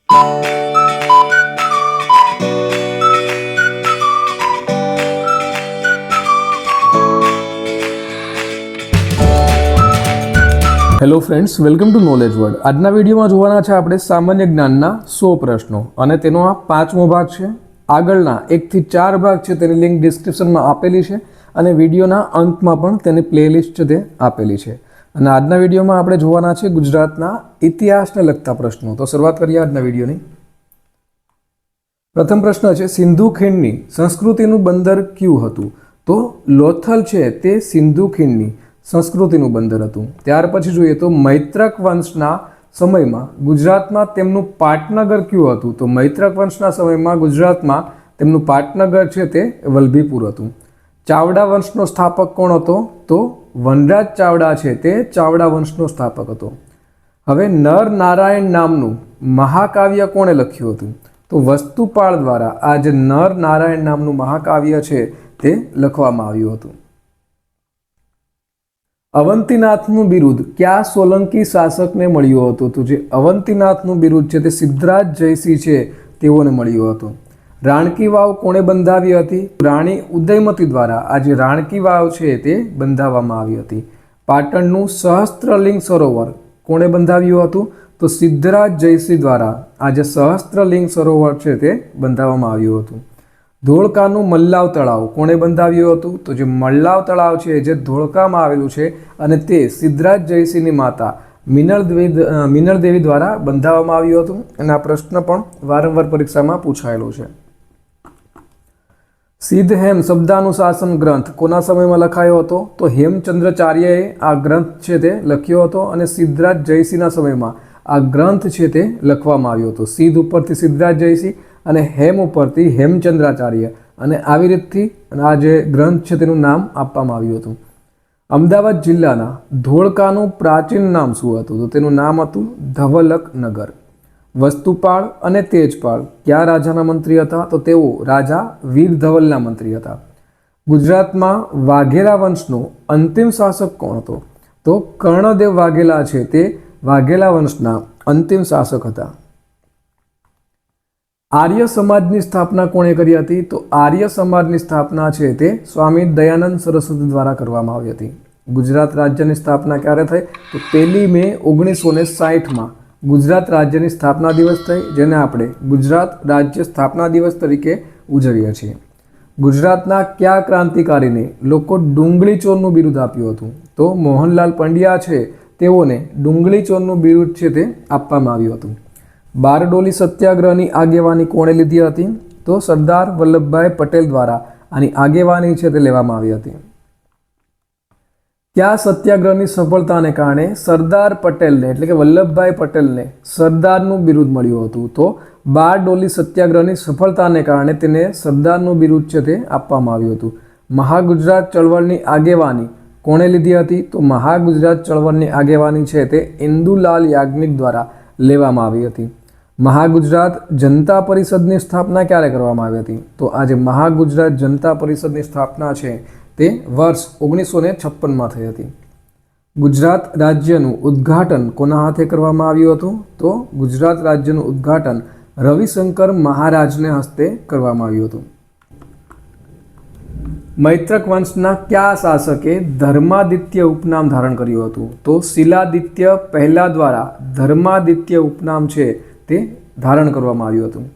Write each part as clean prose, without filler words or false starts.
Hello friends, welcome to knowledge world. આજના વિડીયોમાં જોવાના છે આપણે સામાન્ય જ્ઞાનના 100 પ્રશ્નો અને તેનો આ 5મો ભાગ છે. આગળના 1 થી 4 ભાગ છે તેની લિંક ડિસ્ક્રિપ્શનમાં આપેલી છે અને વિડીયોના અંતમાં પણ તેની પ્લેલિસ્ટ છે તે આપેલી છે. અને આજના વિડીયોમાં આપણે જોવાના છે ગુજરાતના ઇતિહાસને લગતા પ્રશ્નો. તો શરૂઆત કરીએ આજના વિડીયોની. પ્રથમ પ્રશ્ન છે, સિંધુ ખીણની સંસ્કૃતિનું બંદર કયું હતું? તો લોથલ છે તે સિંધુ ખીણની સંસ્કૃતિનું બંદર હતું. ત્યાર પછી જોઈએ તો મૈત્રક વંશના સમયમાં ગુજરાતમાં તેમનું પાટનગર કયું હતું? તો મૈત્રક વંશના સમયમાં ગુજરાતમાં તેમનું પાટનગર છે તે વલભીપુર હતું. ચાવડા વંશનો સ્થાપક કોણ હતો? તો વનરાજ ચાવડા છે તે ચાવડા વંશનો સ્થાપક હતો. હવે નર નારાયણ નામનું મહાકાવ્ય કોણે લખ્યું હતું? તો વસ્તુપાળ દ્વારા આ જે નર નારાયણ નામનું મહાકાવ્ય છે તે લખવામાં આવ્યું હતું. અવંતીનાથનું બિરુદ કયા સોલંકી શાસકને મળ્યું હતું? તો જે અવંતીનાથનું બિરુદ છે તે સિદ્ધરાજ જયસિંહ છે તેઓને મળ્યું હતું. રાણકી વાવ કોણે બંધાવી હતી? રાણી ઉદયમતી દ્વારા આ જે રાણકી વાવ છે તે બંધાવવામાં આવી હતી. પાટણનું સહસ્ત્રલિંગ સરોવર કોણે બંધાવ્યું હતું? તો સિદ્ધરાજ જયસિંહ દ્વારા આ જે સહસ્ત્રલિંગ સરોવર છે તે બંધાવવામાં આવ્યું હતું. ધોળકાનું મલ્લાવ તળાવ કોણે બંધાવ્યું હતું? તો જે મલ્લાવ તળાવ છે જે ધોળકામાં આવેલું છે અને તે સિદ્ધરાજ જયસિંહની માતા મિનળદેવી દ્વારા બંધાવવામાં આવ્યું હતું. અને આ પ્રશ્ન પણ વારંવાર પરીક્ષામાં પૂછાયેલો છે. સિદ્ધહેમ શબ્દાનુશાસન ગ્રંથ કોના સમયમાં લખાયો હતો? તો હેમચંદ્રાચાર્યએ આ ગ્રંથ છે તે લખ્યો હતો અને સિદ્ધરાજ જયસિંહના સમયમાં આ ગ્રંથ છે તે લખવામાં આવ્યો હતો. સિદ્ધ ઉપરથી સિદ્ધરાજ જયસિંહ અને હેમ ઉપરથી હેમચંદ્રાચાર્ય અને આવી રીતથી આ જે ગ્રંથ છે તેનું નામ આપવામાં આવ્યું હતું. અમદાવાદ જિલ્લાના ધોળકાનું પ્રાચીન નામ શું હતું? તો તેનું નામ હતું ધવલક નગર. વસ્તુપાળ અને તેજપાળ કયા રાજાના મંત્રી હતા? તો તેઓ રાજા વીર ધવલના મંત્રી હતા. ગુજરાતમાં વાઘેલા વંશનો અંતિમ શાસક કોણ હતો? તો કર્ણદેવ વાઘેલા છે તે વાઘેલા વંશના અંતિમ શાસક હતા. આર્ય સમાજની સ્થાપના કોણે કરી હતી? તો આર્ય સમાજની સ્થાપના છે તે સ્વામી દયાનંદ સરસ્વતી દ્વારા કરવામાં આવી હતી. ગુજરાત રાજ્યની સ્થાપના ક્યારે થઈ? તો 1 મે 1960માં ગુજરાત રાજ્યની સ્થાપના દિવસ થઈ, જેને આપણે ગુજરાત રાજ્ય સ્થાપના દિવસ તરીકે ઉજવીએ છીએ. ગુજરાતના કયા ક્રાંતિકારીને લોકો ડુંગળી ચોરનું બિરુદ આપ્યું હતું? તો મોહનલાલ પંડ્યા છે તેઓને ડુંગળી ચોરનું બિરુદ છે તે આપવામાં આવ્યું હતું. બારડોલી સત્યાગ્રહની આગેવાની કોણે લીધી હતી? તો સરદાર વલ્લભભાઈ પટેલ દ્વારા આની આગેવાની છે તે લેવામાં આવી હતી. કયા સત્યાગ્રહની સફળતાને કારણે સરદાર પટેલને એટલે કે વલ્લભભાઈ પટેલને સરદારનું બિરુદ મળ્યું હતું? તો બારડોલી સત્યાગ્રહની સફળતાને કારણે તેને સરદારનું બિરુદ છે તે આપવામાં આવ્યું હતું. મહાગુજરાત ચળવળની આગેવાની કોણે લીધી હતી? તો મહાગુજરાત ચળવળની આગેવાની છે તે ઇન્દુલાલ યાજ્ઞિક દ્વારા લેવામાં આવી હતી. મહાગુજરાત જનતા પરિષદની સ્થાપના ક્યારે કરવામાં આવી હતી? તો આજે મહાગુજરાત જનતા પરિષદની સ્થાપના છે તે વર્ષ 1956માં થઈ હતી. ગુજરાત રાજ્યનું ઉદ્ઘાટન કોના હાથે કરવામાં આવ્યું હતું? તો ગુજરાત રાજ્યનું ઉદ્ઘાટન રવિશંકર મહારાજને હસ્તે કરવામાં આવ્યું હતું. મૈત્રક વંશના કયા શાસકે ધર્માદિત્ય ઉપનામ ધારણ કર્યું હતું? તો શિલાદિત્ય પહેલા દ્વારા ધર્માદિત્ય ઉપનામ છે તે ધારણ કરવામાં આવ્યું હતું.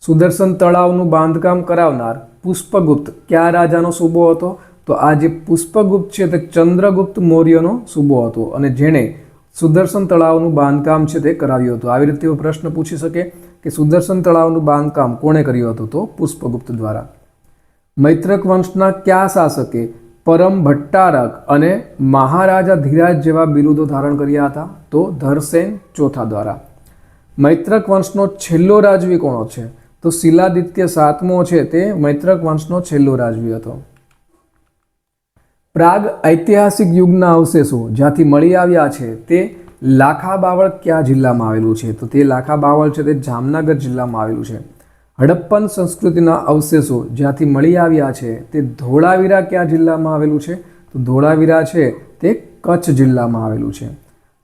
સુદર્શન તળાવનું બાંધકામ કરાવનાર પુષ્પગુપ્ત કયા રાજાનો સૂબો હતો? તો આ જે પુષ્પગુપ્ત છે તે ચંદ્રગુપ્ત મૌર્યનો સૂબો હતો અને જેણે સુદર્શન તળાવનું બાંધકામ છે તે કરાવ્યું હતું. આવી રીતે પ્રશ્ન પૂછી શકે કે સુદર્શન તળાવનું બાંધકામ કોણે કર્યું હતું? તો પુષ્પગુપ્ત દ્વારા. મૈત્રક વંશના કયા શાસકે પરમ ભટ્ટારક અને મહારાજા ધીરાજ જેવા બિરુદો ધારણ કર્યા હતા? તો ધરસેન ચોથા દ્વારા. મૈત્રક વંશનો છેલ્લો રાજવી કોણ છે? તો શિલાદિત્ય સાતમો છે તે મૈત્રક વંશનો છેલ્લો રાજવી હતો. પ્રાગ ઐતિહાસિક યુગના અવશેષો જ્યાંથી મળી આવ્યા છે તે લાખા બાવળ કયા જિલ્લામાં આવેલું છે? તો તે લાખા બાવળ છે તે જામનગર જિલ્લામાં આવેલું છે. હડપ્પન સંસ્કૃતિના અવશેષો જ્યાંથી મળી આવ્યા છે તે ધોળાવીરા કયા જિલ્લામાં આવેલું છે? તો ધોળાવીરા છે તે કચ્છ જિલ્લામાં આવેલું છે.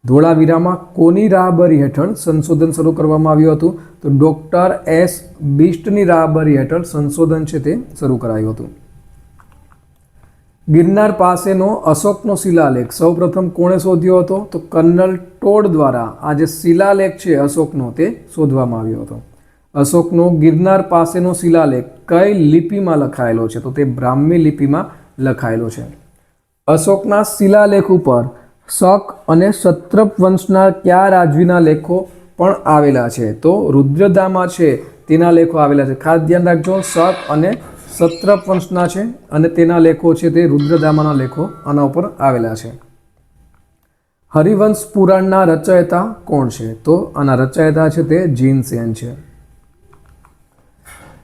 ધોળાવીરામાં કોની રાહબરી હેઠળ સંશોધન શરૂ કરવામાં આવ્યું હતું? તો ડૉક્ટર એસ બિસ્ટની રાહબરી હેઠળ સંશોધન છે તે શરૂ કરાયું હતું. ગિરનાર પાસેનો અશોકનો શિલાલેખ સૌપ્રથમ કોણે શોધ્યો હતો? તો કર્નલ ટોડ દ્વારા આ જે શિલાલેખ છે અશોકનો તે શોધવામાં આવ્યો હતો. અશોકનો ગિરનાર પાસેનો શિલાલેખ કઈ લિપિમાં લખાયેલો છે? તો તે બ્રાહ્મી લિપિમાં લખાયેલો છે. અશોકના શિલાલેખ ઉપર શક અને ક્ષત્રપ વંશના કયા રાજવીના લેખો પણ આવેલા છે? તો રુદ્રદામા છે તેના લેખો આવેલા છે. ખાસ ધ્યાન રાખજો, શક અને ક્ષત્રપ વંશના છે અને તેના લેખો છે તે રુદ્રદામાના લેખો આના ઉપર આવેલા છે. હરિવંશ પુરાણના રચયિતા કોણ છે? તો આના રચયિતા છે તે જીનસેન છે.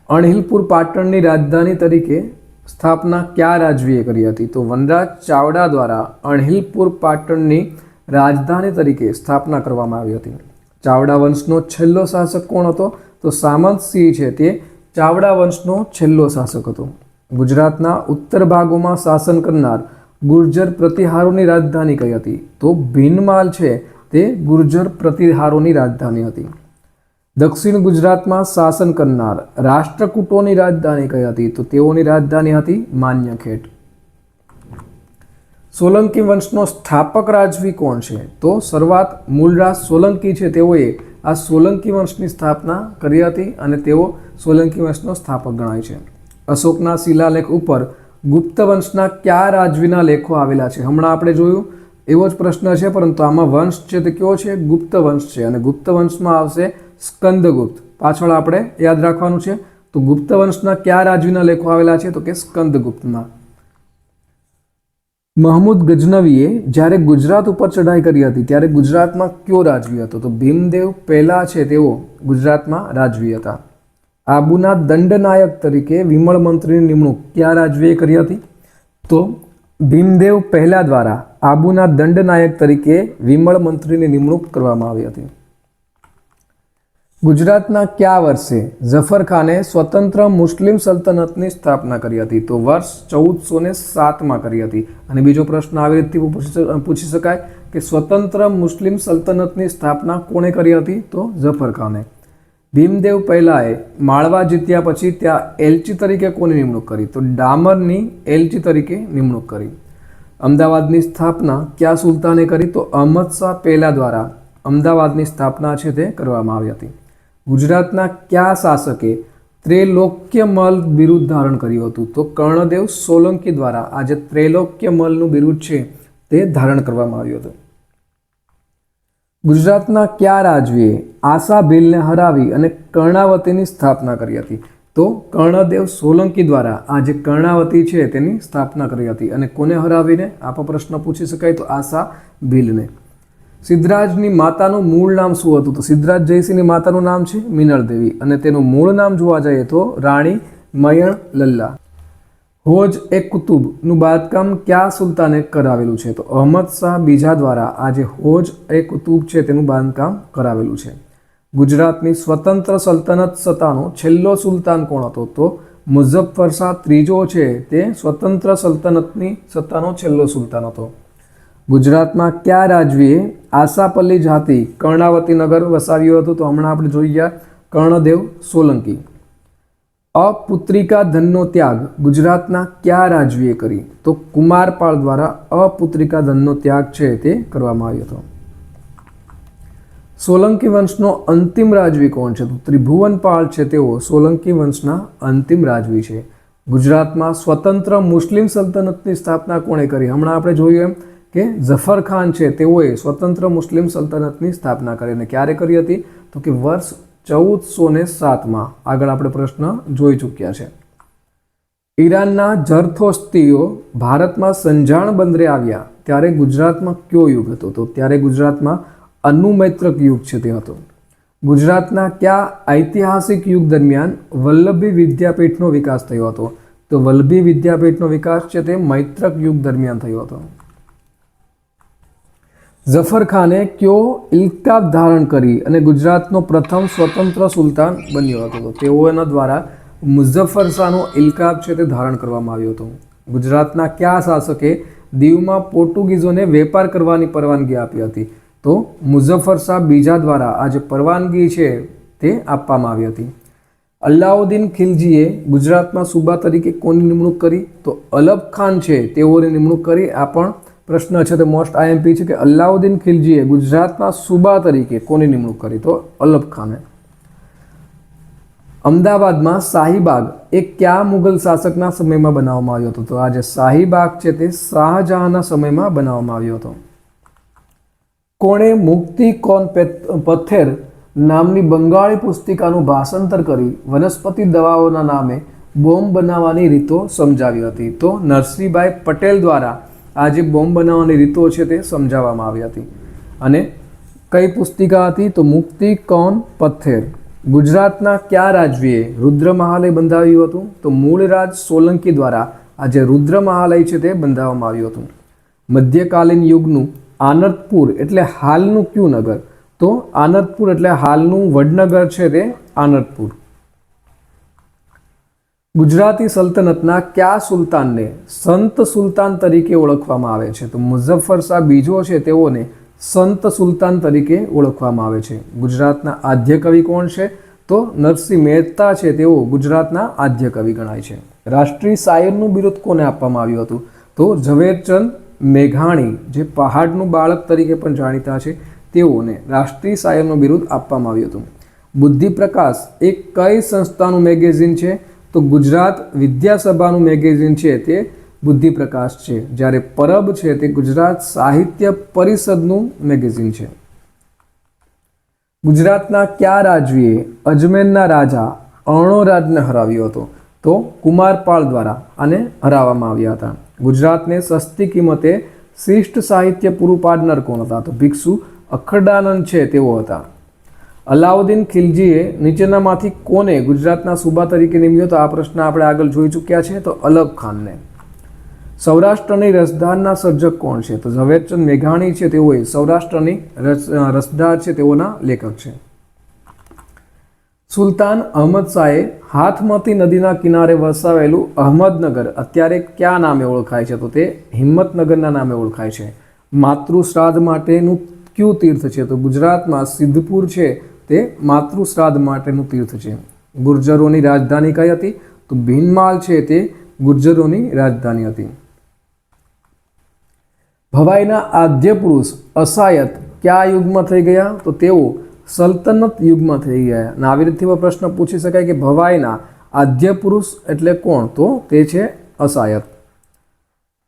અણહિલપુર પાટણની રાજધાની તરીકે સ્થાપના કયા રાજવીએ કરી હતી? તો વનરાજ ચાવડા દ્વારા અણહિલપુર પાટણની રાજધાની તરીકે સ્થાપના કરવામાં આવી હતી. ચાવડા વંશનો છેલ્લો શાસક કોણ હતો? તો સામંતસિંહ છે તે ચાવડા વંશનો છેલ્લો શાસક હતો. ગુજરાતના ઉત્તર ભાગોમાં શાસન કરનાર ગુર્જર પ્રતિહારોની રાજધાની કઈ હતી? તો ભીનમાલ છે તે ગુર્જર પ્રતિહારોની રાજધાની હતી. દક્ષિણ ગુજરાતમાં શાસન કરનાર રાષ્ટ્રકૂટોની રાજધાની કઈ હતી? તો તેઓની રાજધાની હતી માન્યખેટ. સોલંકી વંશનો સ્થાપક રાજવી કોણ છે? તો શરૂઆત મૂળરાજ સોલંકી છે તેઓએ આ સોલંકી વંશની સ્થાપના કરી હતી અને તેઓ સોલંકી વંશનો સ્થાપક ગણાય છે. અશોકના શિલાલેખ ઉપર ગુપ્ત વંશના કયા રાજવીના લેખો આવેલા છે? હમણાં આપણે જોયું એવો જ પ્રશ્ન છે, પરંતુ આમાં વંશ છે તે કયો છે? ગુપ્ત વંશ છે. અને ગુપ્ત વંશમાં આવશે સ્કંદગુપ્ત. પાછળ આપણે યાદ રાખવાનું છે. તો ગુપ્ત વંશના કયા રાજવીના લેખો આવેલા છે? તો કે સ્કંદગુપ્તના. મહમૂદ ગજનવીએ જ્યારે ગુજરાત ઉપર ચઢાઈ કરી હતી ત્યારે ગુજરાતમાં કયો રાજવી હતો? તો ભીમદેવ પહેલા છે તેઓ ગુજરાતમાં રાજવી હતા. આબુના દંડનાયક તરીકે વિમળ મંત્રીની નિમણૂક કયા રાજવીએ કરી હતી? તો ભીમદેવ પહેલા દ્વારા આબુના દંડનાયક તરીકે વિમળ મંત્રીની નિમણૂક કરવામાં આવી હતી. ગુજરાતના કયા વર્ષે ઝફર ખાને સ્વતંત્ર મુસ્લિમ સલ્તનતની સ્થાપના કરી હતી? તો વર્ષ 1407માં કરી હતી. અને બીજો પ્રશ્ન આવી રીતે પૂછી શકાય કે સ્વતંત્ર મુસ્લિમ સલ્તનતની સ્થાપના કોણે કરી હતી? તો ઝફર ખાને. ભીમદેવ પહેલાએ માળવા જીત્યા પછી ત્યાં એલચી તરીકે કોની નિમણૂક કરી? તો ડામરની એલચી તરીકે નિમણૂક કરી. અમદાવાદની સ્થાપના કયા સુલતાને કરી? તો અહમદ શાહ પહેલા દ્વારા અમદાવાદની સ્થાપના છે તે કરવામાં આવી હતી. ગુજરાતના કયા શાસકે ત્રૈલોક્યમલ બિરુદ ધારણ કર્યું હતું? તો કર્ણદેવ સોલંકી દ્વારા આ જે ત્રૈલોક્યમલનું બિરુદ છે તે ધારણ કરવામાં આવ્યું હતું. ગુજરાતના કયા રાજવીએ આશા ભીલને હરાવી અને કર્ણાવતીની સ્થાપના કરી હતી? તો કર્ણદેવ સોલંકી દ્વારા આ જે કર્ણાવતી છે તેની સ્થાપના કરી હતી. અને કોને હરાવીને? આપ પ્રશ્ન પૂછી શકાય તો આશા ભીલને. સિદ્ધરાજની માતાનું મૂળ નામ શું હતું? તો સિદ્ધરાજ જયસિંહની માતાનું નામ છે મિનળ દેવી અને તેનું મૂળ નામ જોવા જઈએ તો રાણી મયણ લલ્લા. હોજ એ કુતુબનું બાંધકામ કયા સુલતાને કરાવેલું છે? તો અહમદ શાહ બીજા દ્વારા આ જે હોજ એ કુતુબ છે તેનું બાંધકામ કરાવેલું છે. ગુજરાતની સ્વતંત્ર સલ્તનત સત્તાનો છેલ્લો સુલતાન કોણ હતો? તો મુઝફ્ફર શાહ ત્રીજો છે તે સ્વતંત્ર સલ્તનતની સત્તાનો છેલ્લો સુલતાન હતો. ગુજરાતમાં કયા રાજવીએ આશાપલ્લી જાતિ કર્ણાવતી નગર વસાવ્યું હતું? તો હમણાં આપણે જોઈ ગયા કર્ણદેવ સોલંકી. અપુત્રિકા ધનનો ત્યાગ ગુજરાતના કયા રાજવીએ કરી? તો કુમારપાળ દ્વારા અપુત્રિકા ધનનો ત્યાગ છે તે કરવામાં આવ્યો હતો. સોલંકી વંશનો અંતિમ રાજવી કોણ છે? તો ત્રિભુવનપાળ છે તેઓ સોલંકી વંશના અંતિમ રાજવી છે. ગુજરાતમાં સ્વતંત્ર મુસ્લિમ સલ્તનતની સ્થાપના કોણે કરી? હમણાં આપણે જોયું એમ કે ઝફર ખાન છે તેઓએ સ્વતંત્ર મુસ્લિમ સલ્તનતની સ્થાપના કરી. અને ક્યારે કરી હતી? તો કે વર્ષ 1407માં. આગળ આપણે પ્રશ્ન જોઈ ચૂક્યા છે. ઈરાનના ઝરથોસ્તીઓ ભારતમાં સંજાણ બંદરે આવ્યા ત્યારે ગુજરાતમાં કયો યુગ હતો? તો ત્યારે ગુજરાતમાં અનુમૈત્રક યુગ છે તે હતો. ગુજરાતના કયા ઐતિહાસિક યુગ દરમિયાન વલ્લભી વિદ્યાપીઠનો વિકાસ થયો હતો? તો વલ્લભી વિદ્યાપીઠનો વિકાસ છે તે મૈત્રક યુગ દરમિયાન થયો હતો. ઝફર ખાને કયો ઇલ્કાબ ધારણ કરી અને ગુજરાતનો પ્રથમ સ્વતંત્ર સુલતાન બન્યો હતો? તો તેઓના દ્વારા મુઝફ્ફર શાહનો ઇલ્કાબ છે તે ધારણ કરવામાં આવ્યો હતો. ગુજરાતના કયા શાસકે દીવમાં પોર્ટુગીઝોને વેપાર કરવાની પરવાનગી આપી હતી? તો મુઝફ્ફર શાહ બીજા દ્વારા આ જે પરવાનગી છે તે આપવામાં આવી હતી. અલાઉદ્દીન ખિલજીએ ગુજરાતમાં સૂબા તરીકે કોની નિમણૂક કરી? તો અલબ ખાન છે તેઓની નિમણૂક કરી. આ પણ પ્રશ્ન છે તે મોસ્ટ આઈએમપી છે કે અલાઉદ્દીન ખિલજીએ ગુજરાતમાં સૂબા તરીકે કોની નિમણૂક કરી? તો અલબ ખાને. અમદાવાદમાં શાહીબાગ એ કયા મુગલ શાસકના સમયમાં બનાવવામાં આવ્યો હતો? તો આ જે શાહીબાગ છે તે શાહજહાંના સમયમાં બનાવવામાં આવ્યો હતો. કોણે મુક્તિ કોન પથ્થર નામની બંગાળી પુસ્તિકાનું ભાષાંતર કરી વનસ્પતિ દવાઓના નામે બોમ્બ બનાવવાની રીતો સમજાવી હતી? તો નરસિંહભાઈ પટેલ દ્વારા આ જે બોમ્બ બનાવવાની રીતો છે તે સમજાવવામાં આવી હતી. અને કઈ પુસ્તિકા હતી? તો મુક્તિ કોન પથ્થર. ગુજરાતના કયા રાજવીએ રુદ્ર મહાલય બંધાવ્યું હતું? તો મૂળરાજ સોલંકી દ્વારા આ જે રુદ્ર મહાલય છે તે બંધાવવામાં આવ્યું હતું. મધ્યકાલીન યુગનું આનંદપુર એટલે હાલનું કયું નગર? તો આનંદપુર એટલે હાલનું વડનગર છે તે આનંદપુર. ગુજરાતી સલ્તનતના કયા સુલતાનને સંત સુલતાન તરીકે ઓળખવામાં આવે છે? તો મુઝફ્ફર શાહ બીજો છે તેઓને સંત સુલતાન તરીકે ઓળખવામાં આવે છે. ગુજરાતના આદ્ય કવિ કોણ છે? તો નરસિંહ મહેતા છે તેઓ ગુજરાતના આદ્ય કવિ ગણાય છે. રાષ્ટ્રીય શાયરનું બિરુદ કોને આપવામાં આવ્યું હતું? તો ઝવેરચંદ મેઘાણી જે પહાડનું બાળક તરીકે પણ જાણીતા છે તેઓને રાષ્ટ્રીય શાયરનું બિરુદ આપવામાં આવ્યું હતું. બુદ્ધિપ્રકાશ એ કઈ સંસ્થાનું મેગેઝિન છે? તો ગુજરાત વિદ્યાસભાનું મેગેઝિન છે તે બુદ્ધિપ્રકાશ છે. જ્યારે પરબ છે તે ગુજરાત સાહિત્ય પરિષદનું મેગેઝિન છે. ગુજરાતના કયા રાજવીએ અજમેરના રાજા અર્ણોરાજને હરાવ્યો હતો? તો કુમારપાળ દ્વારા આને હરાવવામાં આવ્યા હતા. ગુજરાતને સસ્તી કિંમતે શ્રેષ્ઠ સાહિત્ય પૂરું પાડનાર કોણ હતા? તો ભિક્ષુ અખડાનંદ છે તેઓ હતા. અલાઉદ્દીન ખિલજીએ નીચેનામાંથી કોને ગુજરાતના સૂબા તરીકે નિમ્યો? તો આ પ્રશ્ન આપણે આગળ જોઈ ચૂક્યા છે. તો અલબ ખાનને. સૌરાષ્ટ્રની રસધારના સર્જક કોણ છે? તો ઝવેરચંદ મેઘાણી છે તેઓએ સૌરાષ્ટ્રની રસધાર છે તેઓના લેખક છે. સુલતાન અહમદ શાહે હાથમતી નદીના કિનારે વસાવેલું અહમદનગર અત્યારે કયા નામે ઓળખાય છે? તો તે હિંમતનગરના નામે ઓળખાય છે. માતૃશ્રાદ્ધ માટેનું કયું તીર્થ છે? તો ગુજરાતમાં સિદ્ધપુર છે તે માતૃશ્રાદ્ધ માટેનું તીર્થ છે. ગુર્જરોની રાજધાની કઈ હતી? તો ભીનમાલ છે તે ગુર્જરોની રાજધાની હતી. ભવાઈના આદ્ય પુરુષ અસાયત કયા યુગમાં થઈ ગયા? તો તેઓ સલ્તનત યુગમાં થઈ ગયા. અને આવી રીતથી પ્રશ્ન પૂછી શકાય કે ભવાઈના આદ્ય પુરુષ એટલે કોણ? તો તે છે અસાયત.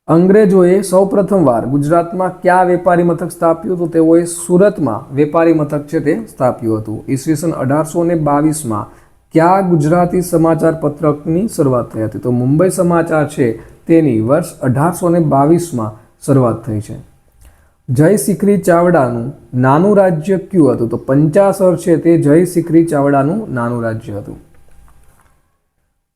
અંગ્રેજોએ સૌપ્રથમવાર ગુજરાતમાં કયા વેપારી મથક સ્થાપ્યું? તો તેઓએ સુરતમાં વેપારી મથક છે તે સ્થાપ્યું હતું. ઈસવીસન 1822માં કયા ગુજરાતી સમાચાર પત્રકની શરૂઆત થઈ હતી? તો મુંબઈ સમાચાર છે તેની વર્ષ 1822માં શરૂઆત થઈ છે. જય શિખરી ચાવડાનું નાનું રાજ્ય કયું હતું? તો પંચાસર છે તે જય શિખરી ચાવડાનું નાનું રાજ્ય હતું.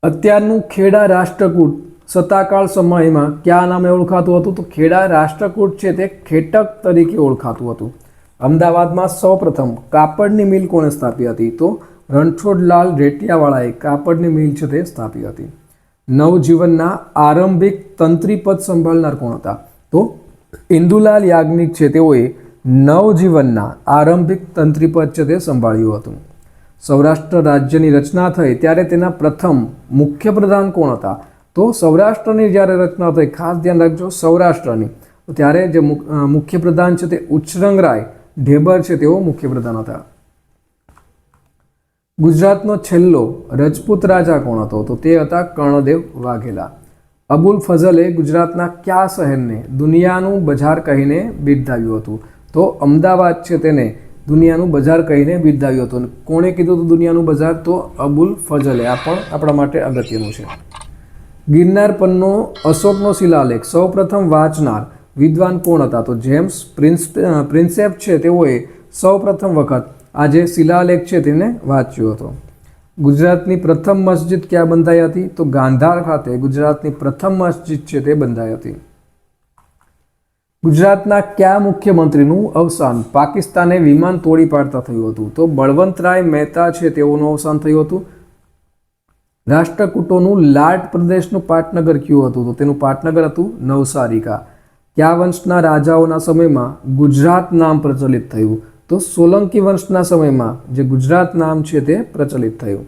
અત્યારનું ખેડા રાષ્ટ્રકૂટ સત્તાકાળ સમયમાં કયા નામે ઓળખાતું હતું? તો ખેડા રાષ્ટ્રકૂટ છે તે ખેટક તરીકે ઓળખાતું હતું. અમદાવાદમાં સૌપ્રથમ કાપડની મિલ કોણે સ્થાપી હતી? તો રણછોડલાલ રેટિયાવાળાએ કાપડની મિલ છે તે સ્થાપી હતી. નવજીવનના આરંભિક તંત્રીપદ સંભાળનાર કોણ હતા? તો ઇન્દુલાલ યાજ્ઞિક છે તેઓએ નવજીવનના આરંભિક તંત્રીપદ છે તે સંભાળ્યું હતું. સૌરાષ્ટ્ર રાજ્યની રચના થઈ ત્યારે તેના પ્રથમ મુખ્યપ્રધાન કોણ હતા? તો સૌરાષ્ટ્રની જ્યારે રચના થઈ, ખાસ ધ્યાન રાખજો સૌરાષ્ટ્રની, તો ત્યારે જે મુખ્યપ્રધાન છે તે ઉચ્ચરંગરાય ઢેબર છે તેઓ મુખ્યપ્રધાન હતા. ગુજરાતનો છેલ્લો રજપૂત રાજા કોણ હતો? તો તે હતા કર્ણદેવ વાઘેલા. અબુલ ફઝલે ગુજરાતના કયા શહેરને દુનિયાનું બજાર કહીને બિરદાવ્યું હતું? તો અમદાવાદ છે તેને દુનિયાનું બજાર કહીને બિરદાવ્યું હતું. કોણે કીધું હતું દુનિયાનું બજાર? તો અબુલ ફઝલે. આ પણ આપણા માટે અગત્યનું છે. ગિરનાર પરનો અશોકનો શિલાલેખ સૌપ્રથમ વાંચનાર વિદ્વાન કોણ હતા? તો જેમ્સ પ્રિન્સેપ છે તેઓએ સૌપ્રથમ વખત આ જે શિલાલેખ છે તેને વાંચ્યો હતો. ગુજરાતની પ્રથમ મસ્જિદ ક્યાં બંધાઈ હતી? તો ગાંધાર ખાતે ગુજરાતની પ્રથમ મસ્જિદ છે તે બંધાઈ હતી. ગુજરાતના કયા મુખ્યમંત્રીનું અવસાન પાકિસ્તાને વિમાન તોડી પાડતા થયું હતું? તો બળવંતરાય મહેતા છે તેઓનું અવસાન થયું હતું. રાષ્ટ્રકૂટોનું લાટ પ્રદેશનું પાટનગર કયું હતું? તો તેનું પાટનગર હતું નવસારીકા. કયા વંશના રાજાઓના સમયમાં ગુજરાત નામ પ્રચલિત થયું? તો સોલંકી વંશના સમયમાં જે ગુજરાત નામ છે તે પ્રચલિત થયું.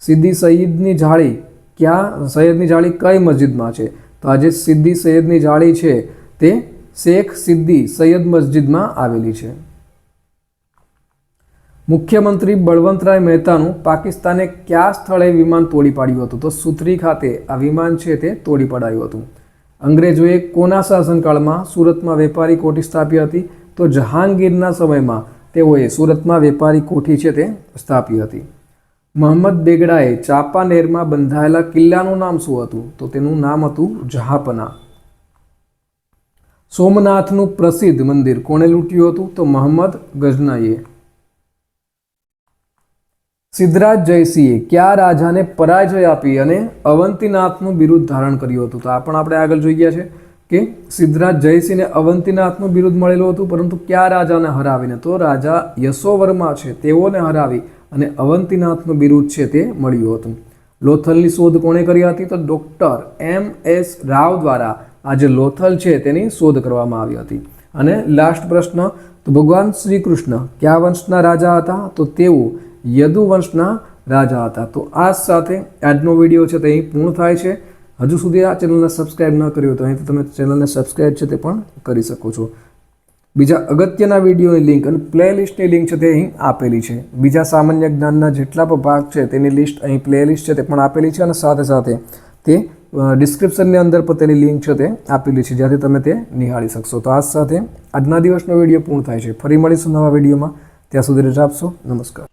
સિદ્દી સઈદની જાળી કઈ મસ્જિદમાં છે? તો આ જે સિદ્દી સૈયદની જાળી છે તે શેખ સિદ્દી સૈયદ મસ્જિદમાં આવેલી છે. મુખ્યમંત્રી બળવંતરાય મહેતાનું પાકિસ્તાને કયા સ્થળે વિમાન તોડી પાડ્યું હતું? તો સુથરી ખાતે આ વિમાન છે તે તોડી પડાયું હતું. અંગ્રેજોએ કોના શાસનકાળમાં સુરતમાં વેપારી કોઠી સ્થાપી હતી? તો જહાંગીરના સમયમાં તેઓએ સુરતમાં વેપારી કોઠી છે તે સ્થાપી હતી. મોહમ્મદ બેગડાએ ચાંપાનેરમાં બંધાયેલા કિલ્લાનું નામ શું હતું? તો તેનું નામ હતું જહાંપના. સોમનાથનું પ્રસિદ્ધ મંદિર કોણે લૂંટ્યું હતું? તો મોહમ્મદ ગઝનવીએ. સિદ્ધરાજ જયસિંહે કયા રાજાને પરાજય આપી અને અવંતીનાથનું બિરુદ ધારણ કર્યું હતું? તો આ પણ આપણે આગળ જોઈ ગયા છે કે સિદ્ધરાજ જયસિંહને અવંતીનાથનું બિરુદ મળેલું હતું, પરંતુ કયા રાજાને હરાવીને? તો રાજા યશોવર્મા છે તેઓને હરાવી અને અવંતીનાથનું બિરુદ છે તે મળ્યું હતું. લોથલની શોધ કોણે કરી હતી? તો ડૉક્ટર M.S. રાવ દ્વારા આ જે લોથલ છે તેની શોધ કરવામાં આવી હતી. અને લાસ્ટ પ્રશ્ન, તો ભગવાન શ્રી કૃષ્ણ કયા વંશના રાજા હતા? તો તેઓ યદુ વંશના રાજા હતા. તો આ સાથે આજનો વિડીયો છે તે અહીં પૂર્ણ થાય છે. હજુ સુધી આ ચેનલને સબસ્ક્રાઈબ ન કર્યું તો અહીંથી તમે ચેનલને સબસ્ક્રાઈબ છે તે પણ કરી શકો છો. બીજા અગત્યના વિડીયોની લિંક અને પ્લેલિસ્ટની લિંક છે તે અહીં આપેલી છે. બીજા સામાન્ય જ્ઞાનના જેટલા પણ ભાગ છે તેની લિસ્ટ અહીં પ્લેલિસ્ટ છે તે પણ આપેલી છે, અને સાથે સાથે તે ડિસ્ક્રિપ્શનની અંદર પણ તેની લિંક છે તે આપેલી છે, જ્યાંથી તમે તે નિહાળી શકશો. તો આ સાથે આજના દિવસનો વિડીયો પૂર્ણ થાય છે. ફરી મળીશું નવા વિડીયોમાં. ત્યાં સુધી રજા આપશો. નમસ્કાર.